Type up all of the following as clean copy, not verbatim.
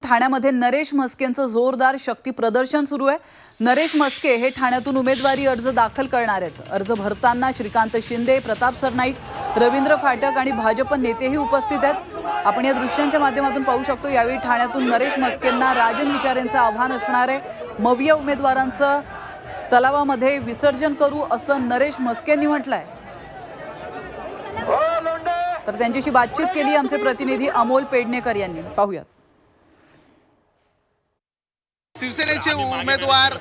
ठाण्यामध्ये नरेश म्हस्केंचं जोरदार शक्ती प्रदर्शन सुरू आहे। नरेश म्हस्के हे ठाण्यातून उमेदवारी अर्ज दाखल करणार आहेत। अर्ज भरताना श्रीकांत शिंदे, प्रताप सरनाईक, रवींद्र फाटक आणि भाजप नेतेही उपस्थित आहेत। आपण या दृश्यांच्या माध्यमातून पाहू शकतो। यावेळी ठाण्यातून नरेश म्हस्केंना राजन विचारेंचं आव्हान असणार आहे। मविया उमेदवारांचं तलावामध्ये विसर्जन करू असं नरेश म्हस्केंनी म्हटलंय। तर त्यांच्याशी बातचीत केली आमचे प्रतिनिधी अमोल पेडणेकर यांनी। पाहूयात। शिवसेनेचे उमेदवार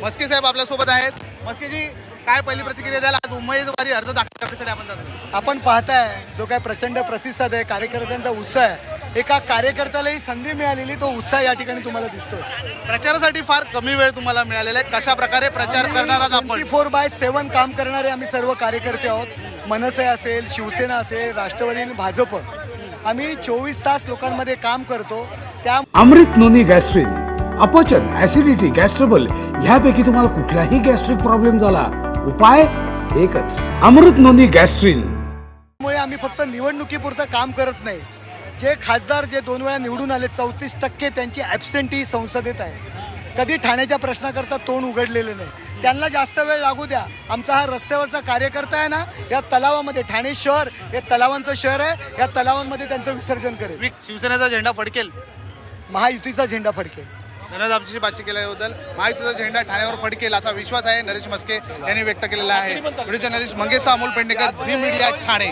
म्हस्के साहेब आपल्या सोबत आहेत। म्हस्केजी, काय पहिली प्रतिक्रिया द्याल? आज उमेदवारी अर्ज दाखल करण्यासाठी आपण जातो। आपण पाहताय जो काय प्रचंड प्रतिसाद आहे, कार्यकर्त्यांचा उत्साह आहे। एका कार्यकर्त्यालाही संधी मिळालेली, तो उत्साह या ठिकाणी तुम्हाला दिसतोय। प्रचारासाठी फार कमी वेळ तुम्हाला मिळालेला आहे, कशा प्रकारे प्रचार करणार आहात आपण? 24/7 काम करणारे आम्ही सर्व कार्यकर्ते आहोत। मनसे असेल, शिवसेना असेल, राष्ट्रवादी आणि भाजप, आम्ही 24 तास लोकांमध्ये काम करतो। त्या अमृत नोनी गॅस्ट्रिन, अपचन, ऍसिडिटी, गॅस्ट्रबल ह्यापैकी तुम्हाला कुठलाही गॅस्ट्रिक प्रॉब्लेम झाला, उपाय एकच, अमृत नोनी गॅस्ट्रिन। मुळे आम्ही फक्त निवडणुकीपुरतं काम करत नाही। जे खासदार जे 2 वेळा निवडून आले, 34% त्यांची ॲब्सेंटी संसदेत आहे। कधी ठाण्याच्या प्रश्नाकरता तोंड उघडलेलं नाही। त्यांना जास्त वेळ लागू द्या। आमचा हा रस्त्यावरचा कार्यकर्ता आहे ना, या तलावामध्ये, ठाणे शहर हे तलावांचं शहर आहे, या तलावांमध्ये त्यांचं विसर्जन करेल। शिवसेनेचा झेंडा फडकेल, महायुतीचा झेंडा फडकेल। धन्यवाद आमच्याशी बातचीत केल्याबद्दल। महायुतीचा झेंडा ठाण्यावर फडकेल असा विश्वास आहे नरेश म्हस्के यांनी व्यक्त केलेला आहे। Video journalist Mangesh Amol Pednekar, Zee Media, Thane.